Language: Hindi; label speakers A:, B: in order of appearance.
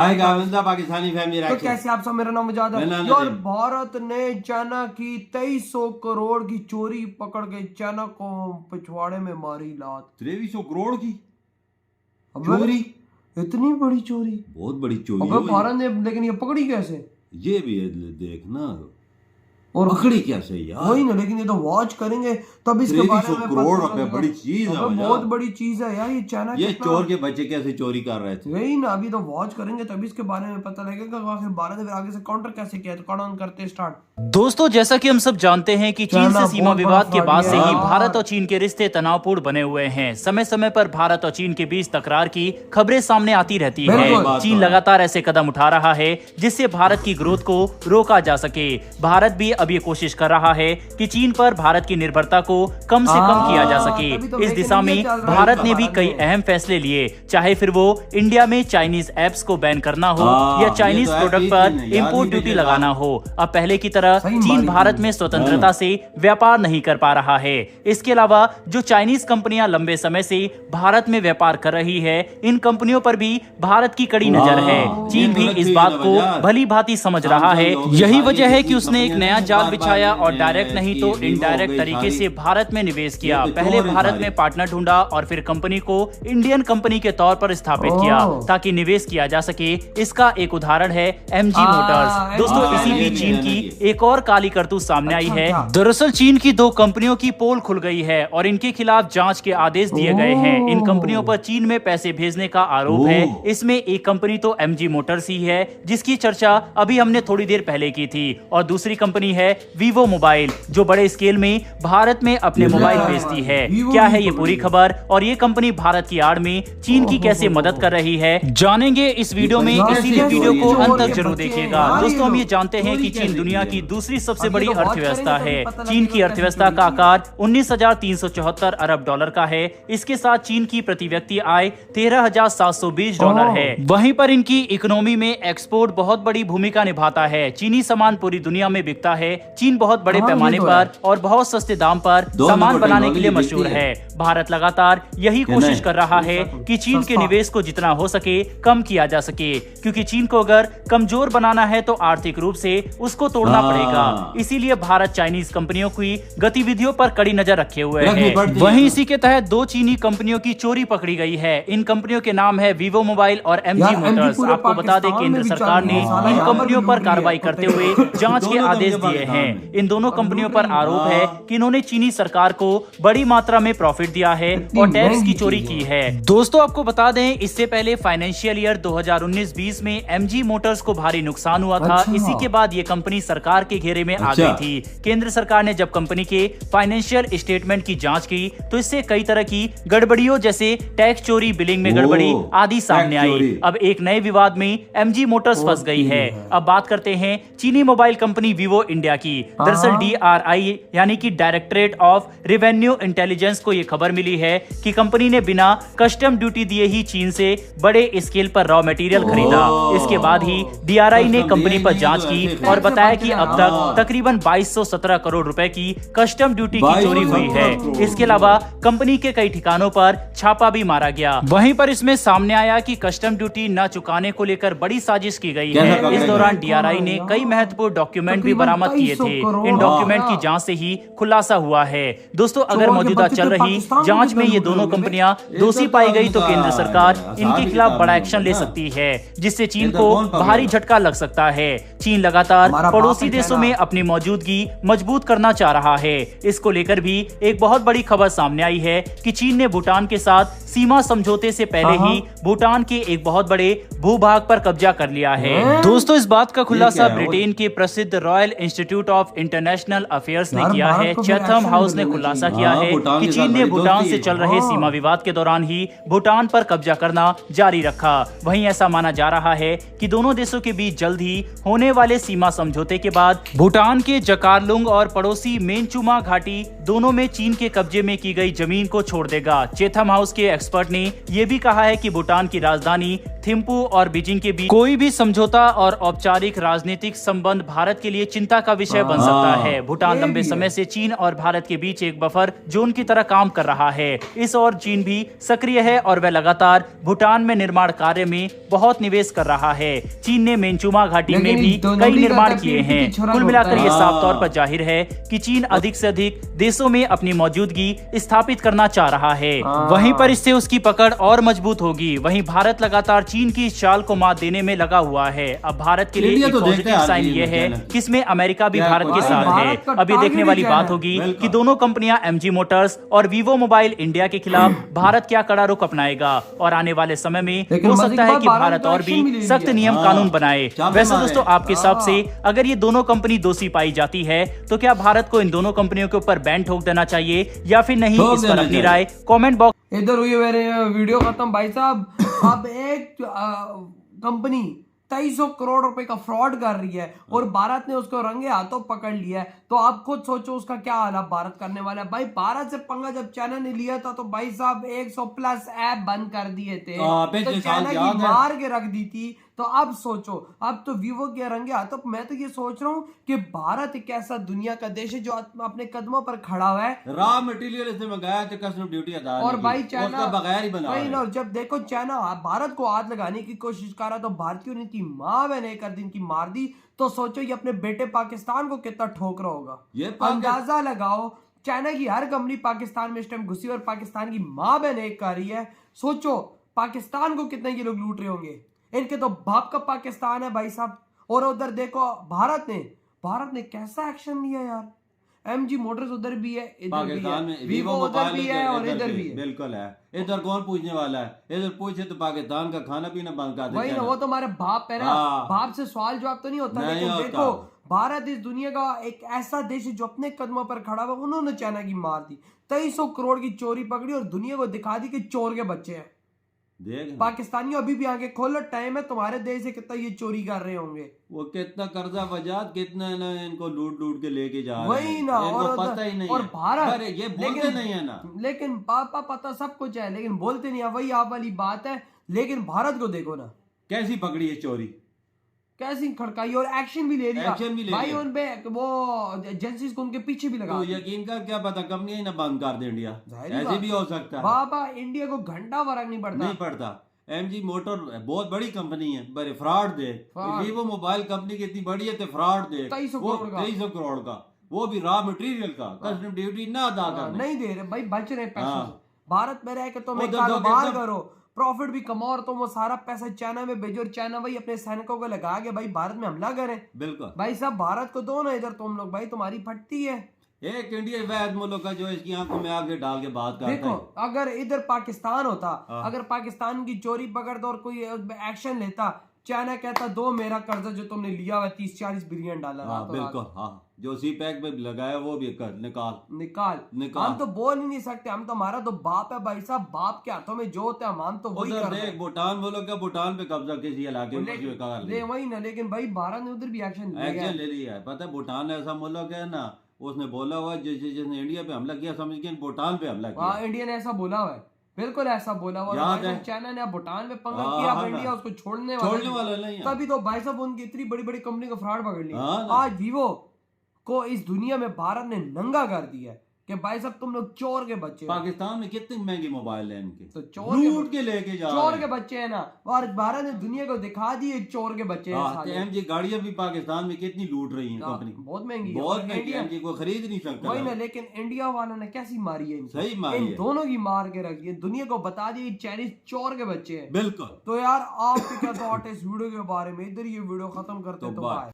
A: पाकिस्तानी फैमिली
B: तो कैसे आप सब, मेरा नाम मुजाद है यार। भारत ने चाइना की 2300 करोड़ की चोरी पकड़ के चाइना को पिछवाड़े में मारी लात।
A: 2300 करोड़ की
B: चोरी, इतनी बड़ी चोरी,
A: बहुत बड़ी चोरी है
B: भारत ने। लेकिन ये पकड़ी कैसे,
A: ये भी देखना और पकड़ी कैसे यार,
B: वही ना। लेकिन ये तो वॉच करेंगे तब इसके बारे में
A: करोड़ रुपए बड़ी चीज है,
B: बहुत बड़ी चीज है यार। ये चाइना
A: ये चोर के बच्चे कैसे चोरी कर रहे थे,
B: वही ना। अभी तो वॉच करेंगे तभी इसके बारे में पता लगेगा आखिर भारत ने आगे से काउंटर कैसे किया। तो काउंटर करते स्टार्ट।
C: दोस्तों, जैसा कि हम सब जानते हैं कि चीन से सीमा विवाद के बाद से ही भारत और चीन के रिश्ते तनावपूर्ण बने हुए हैं। समय समय पर भारत और चीन के बीच तकरार की खबरें सामने आती रहती है। चीन लगातार ऐसे कदम उठा रहा है जिससे भारत की ग्रोथ को रोका जा सके। भारत भी अब ये कोशिश कर रहा है कि चीन पर भारत की निर्भरता को कम से कम किया जा सके। इस दिशा में भारत ने भी कई अहम फैसले लिए, चाहे फिर वो इंडिया में चाइनीज एप्स को बैन करना हो या चाइनीज प्रोडक्ट पर इंपोर्ट ड्यूटी लगाना हो। अब पहले की तरह चीन भारत में स्वतंत्रता से व्यापार नहीं कर पा रहा है। इसके अलावा जो चाइनीज कंपनियां लंबे समय से भारत में व्यापार कर रही है, इन कंपनियों पर भी भारत की कड़ी नजर है। चीन भी इस बात को भली भांति समझ रहा है। यही वजह है कि उसने एक नया जाल बिछाया और डायरेक्ट नहीं तो इनडायरेक्ट तरीके से भारत में निवेश किया। पहले भारत में पार्टनर ढूंढा और फिर कंपनी को इंडियन कंपनी के तौर पर स्थापित किया ताकि निवेश किया जा सके। इसका एक उदाहरण है एमजी मोटर्स। दोस्तों, इसी बीच चीन की एक और काली करतूत सामने आई है। दरअसल चीन की दो कंपनियों की पोल खुल गई है और इनके खिलाफ जांच के आदेश दिए गए हैं। इन कंपनियों पर चीन में पैसे भेजने का आरोप है। इसमें एक कंपनी तो एमजी मोटर्स ही है जिसकी चर्चा अभी हमने थोड़ी देर पहले की थी, और दूसरी कंपनी है वीवो मोबाइल जो बड़े स्केल में भारत में अपने मोबाइल बेचती है। क्या है ये पूरी खबर और ये कंपनी भारत की आड़ में चीन की कैसे मदद कर रही है, जानेंगे इस वीडियो में। इसीलिए वीडियो को अंत तक जरूर देखिएगा। दोस्तों, हम ये जानते हैं कि चीन दुनिया की दूसरी सबसे बड़ी अर्थव्यवस्था है। चीन की अर्थव्यवस्था का आकार 19,374 अरब डॉलर का है। इसके साथ चीन की प्रति व्यक्ति आय 13,720 डॉलर है। वहीं पर इनकी इकोनॉमी में एक्सपोर्ट बहुत बड़ी भूमिका निभाता है। चीनी सामान पूरी दुनिया में बिकता है। चीन बहुत बड़े पैमाने पर और बहुत सस्ते दाम पर सामान बनाने के लिए मशहूर है। भारत लगातार यही कोशिश कर रहा है कि चीन के निवेश को जितना हो सके कम किया जा सके, क्योंकि चीन को अगर कमजोर बनाना है तो आर्थिक रूप से उसको तोड़ना पड़ेगा। इसीलिए भारत चाइनीज कंपनियों की गतिविधियों पर कड़ी नजर रखे हुए है। वहीं इसी के तहत दो चीनी कंपनियों की चोरी पकड़ी गई है। इन कंपनियों के नाम है वीवो मोबाइल और एमजी मोटर्स। आपको बता दें, केंद्र सरकार ने इन कंपनियों पर कार्रवाई करते हुए जांच के आदेश दिए हैं। इन दोनों कंपनियों पर आरोप है कि इन्होंने चीनी सरकार को बड़ी मात्रा में प्रॉफिट दिया है और टैक्स की चोरी की है। दोस्तों, आपको बता दें, इससे पहले फाइनेंशियल ईयर 2019-20 में एमजी मोटर्स को भारी नुकसान हुआ था। इसी के बाद ये कंपनी सरकार के घेरे में आ गई थी। केंद्र सरकार ने जब कंपनी के फाइनेंशियल स्टेटमेंट की जांच की तो इससे कई तरह की गड़बड़ियों जैसे टैक्स चोरी, बिलिंग में गड़बड़ी आदि सामने आई। अब एक नए विवाद में एमजी मोटर्स फंस गई है। अब बात करते हैं चीनी मोबाइल कंपनी वीवो इंडिया की। दरअसल DRI यानी कि डायरेक्टरेट ऑफ रेवेन्यू इंटेलिजेंस को यह खबर मिली है कि कंपनी ने बिना कस्टम ड्यूटी दिए ही चीन से बड़े स्केल पर रॉ मटेरियल खरीदा। इसके बाद ही DRI ने कंपनी पर जांच की और बताया कि अब तक तकरीबन 2217 करोड़ रुपए की कस्टम ड्यूटी की चोरी हुई है। इसके अलावा कंपनी के कई ठिकानों पर छापा भी मारा गया। वहीं पर इसमें सामने आया कि कस्टम ड्यूटी न चुकाने को लेकर बड़ी साजिश की गई है। इस दौरान DRI ने कई महत्वपूर्ण डॉक्यूमेंट भी बरामद किए थे। इन डॉक्यूमेंट की जांच से ही खुलासा हुआ है। दोस्तों, अगर मौजूदा चल रही जांच में ये दोनों कंपनियां दोषी पाई गई तो केंद्र सरकार इनके खिलाफ बड़ा एक्शन ले सकती है, जिससे चीन को भारी झटका लग सकता है। चीन लगातार पड़ोसी देशों में अपनी मौजूदगी मजबूत करना चाह रहा है। इसको लेकर भी एक बहुत बड़ी खबर सामने आई है कि चीन ने भूटान के साथ सीमा समझौते से पहले ही भूटान के एक बहुत बड़े भूभाग पर कब्जा कर लिया है। दोस्तों, इस बात का खुलासा ब्रिटेन के प्रसिद्ध royal institute of international affairs ने किया है। चैथम हाउस ने खुलासा किया है कि चीन ने भूटान से चल रहे सीमा विवाद के दौरान ही भूटान पर कब्जा करना जारी रखा। वहीं ऐसा माना जा रहा है कि दोनों देशों के बीच जल्द ही होने वाले सीमा समझौते के बाद भूटान के जकारलुंग और पड़ोसी मेनचुमा घाटी दोनों में चीन के कब्जे में की गई जमीन को छोड़ देगा। चैथम हाउस के एक्सपर्ट ने यह भी कहा है कि भूटान की राजधानी थिम्पू और बीजिंग के बीच कोई भी समझौता और औपचारिक राजनीतिक संबंध भारत के लिए चिंता का विषय बन सकता है। भूटान लंबे समय से चीन और भारत के बीच एक बफर जोन की तरह काम कर रहा है। इस ओर चीन भी सक्रिय है और वह लगातार भूटान में निर्माण कार्य में बहुत निवेश कर रहा है। चीन ने मेंचुमा घाटी में भी कई निर्माण किए हैं। कुल मिलाकर यह साफ तौर पर जाहिर है कि चीन अधिक से अधिक देशों में अपनी मौजूदगी स्थापित करना चाह रहा है। वहीं पर इससे उसकी पकड़ और मजबूत होगी। वहीं भारत लगातार चीन की इस चाल को मात देने में लगा हुआ है। अब भारत के लिए एक पॉजिटिव साइन ये है कि इसमें अमेरिका भी भारत के साथ है। अब ये देखने वाली बात होगी कि दोनों कंपनियां MG मोटर्स और वीवो मोबाइल इंडिया के खिलाफ भारत क्या कड़ा रुख अपनाएगा और आने वाले समय में हो सकता है कि भारत और भी सख्त नियम कानून बनाए। वैसे दोस्तों, आपके हिसाब से अगर ये दोनों कंपनी दोषी पाई जाती है तो क्या भारत को इन दोनों कंपनियों के ऊपर बैन ठोक देना चाहिए या फिर नहीं? इस पर अपनी राय कमेंट बॉक्स।
B: इधर हुई मेरे वीडियो खत्म भाई साहब। अब एक कंपनी 2300 करोड़ रुपए का फ्रॉड कर रही है और भारत ने उसको रंगे हाथों पकड़ लिया है। तो आप खुद सोचो उसका क्या हाल भारत करने वाला है। भाई भारत से पंगा जब चाइना ने लिया था तो भाई साहब 100+ ऐप बंद कर दिए थे, तो चाइना की मार के रख दी थी। तो अब सोचो, अब तो वीवो के रंगे हाथों। मैं तो ये सोच रहा हूँ कि भारत एक ऐसा दुनिया का देश है जो अपने कदमों पर खड़ा हुआ है।
A: रॉ मटेरियल इसने मंगाया तो कस्टम ड्यूटी अदा
B: और भाई चाइना
A: बगैर ही बना
B: और जब देखो चाइना भारत को हाथ लगाने की कोशिश कर रहा तो भारतीयों ने इनकी माँ बहन एक दिन की मार दी। तो सोचो ये अपने बेटे पाकिस्तान को कितना ठोक रहा होगा। ये अंदाजा लगाओ, चाइना की हर कंपनी पाकिस्तान में इस टाइम घुसी और पाकिस्तान की माँ बहन एक कर रही है। सोचो पाकिस्तान को कितने ये लोग लूट रहे होंगे। इनके तो बाप का पाकिस्तान है भाई साहब। और उधर देखो भारत ने कैसा एक्शन लिया यार। MG मोटर्स उधर भी है, इधर भी है, वीवो उधर भी है और इधर भी है।
A: बिल्कुल है। इधर कौन पूछने वाला है? इधर पूछे तो पाकिस्तान का खाना पीना बंद कर दे।
B: वही ना, वो तो हमारे बाप है ना। बाप से सवाल जवाब तो नहीं होता। लेकिन देखो भारत इस दुनिया का एक ऐसा देश है जो अपने कदमों पर खड़ा हुआ। उन्होंने चाइना की मार दी, 2300 करोड़ की चोरी पकड़ी और दुनिया को दिखा दी कि चोर के बच्चे हैं। पाकिस्तानियों अभी भी आगे खोलो, टाइम है। तुम्हारे देश से कितना ये चोरी कर रहे होंगे। वो
A: कितना कर्जा वजात कितना ना इनको लूट के लेके जा रहे हैं।
B: वही ना, और
A: पता ही नहीं
B: और भारत
A: ये बोलते नहीं है ना।
B: लेकिन पापा पता सब कुछ है लेकिन बोलते नहीं है। वही आप वाली बात है। लेकिन भारत को देखो ना
A: कैसी पकड़ी है चोरी,
B: कैसी खड़काई और एक्शन भी ले लिया भाई। उन पे वो एजेंसीज को उनके पीछे भी लगा।
A: तो यकीन कर, क्या पता कंपनी ही ना बंद कर दे इंडिया। ऐसे भी हो सकता है
B: बाबा। इंडिया को घंटा फर्क नहीं पड़ता।
A: MG मोटर बहुत बड़ी कंपनी है, बड़े फ्रॉड दे। वीवो मोबाइल कंपनी कितनी बड़ी है तो फ्रॉड दे 2300 करोड़ का, वो भी रॉ मटेरियल का कस्टम ड्यूटी ना अदा करना।
B: नहीं दे रहे भाई, बच रहे पैसे। भारत में रह के तुम कारोबार करो, प्रॉफिट भी कमाओ और तुम वो सारा पैसा चाइना में भेजो और चाइना भाई अपने सैनिकों को लगा के भाई भारत में हमला करे।
A: बिल्कुल
B: भाई साहब भारत को दो ना इधर तुम लोग। भाई तुम्हारी फटती है।
A: एक इंडिया वैद मुल्क का जो इसकी आंखों में आगे डाल के बात करता है।
B: देखो अगर इधर पाकिस्तान होता, अगर पाकिस्तान की चोरी पकड़ता और कोई एक्शन लेता, चाइना कहता दो मेरा कर्जा जो तुमने लिया हुआ 30-40 बिलियन डॉलर।
A: बिल्कुल जो CPEC में लगाया वो भी कर निकाल।
B: हम तो बोल ही नहीं सकते। हम तो हमारा तो बाप है भाई साहब। बाप के हाथों में जो होता है हम तो वही कर रहे हैं।
A: भूटान मुल्क का भूटान पे कब्जा किसी इलाके में
B: वही ना। लेकिन भाई भारत ने उधर भी एक्शन
A: ले लिया है। पता है भूटान ऐसा मुल्क है ना, उसने बोला हुआ जिसने इंडिया पे हमला किया समझ के भूटान पे हमला किया।
B: इंडिया ने ऐसा बोला हुआ है, बिल्कुल ऐसा बोला हुआ है। चाइना ने भूटान में पंगा किया, अब इंडिया उसको छोड़ने वाला नहीं है। तभी तो भाई साहब उनकी इतनी बड़ी बड़ी कंपनी को फ्रॉड पकड़ लिया। आज वीवो को इस दुनिया में भारत ने नंगा कर दिया है कि भाई साहब तुम लोग चोर के बच्चे।
A: पाकिस्तान में कितने महंगे मोबाइल हैं इनके,
B: तो चोर के लेके जा चोर के बच्चे हैं ना। और भारत ने दुनिया को दिखा दिए चोर के बच्चे हैं।
A: MG गाड़ियां भी पाकिस्तान में कितनी लूट रही हैं कंपनी,
B: बहुत महंगी
A: MG को खरीद नहीं सकता।
B: वही ना। लेकिन इंडिया वालों ने कैसी मारी है,
A: सही मारी है।
B: दोनों की मार के रखी है, दुनिया को बता दिए चाइनीज चोर के बच्चे हैं।
A: बिल्कुल।
B: तो यार आपको क्या थॉट है इस वीडियो के बारे में? इधर ये वीडियो खत्म करते तो बाय।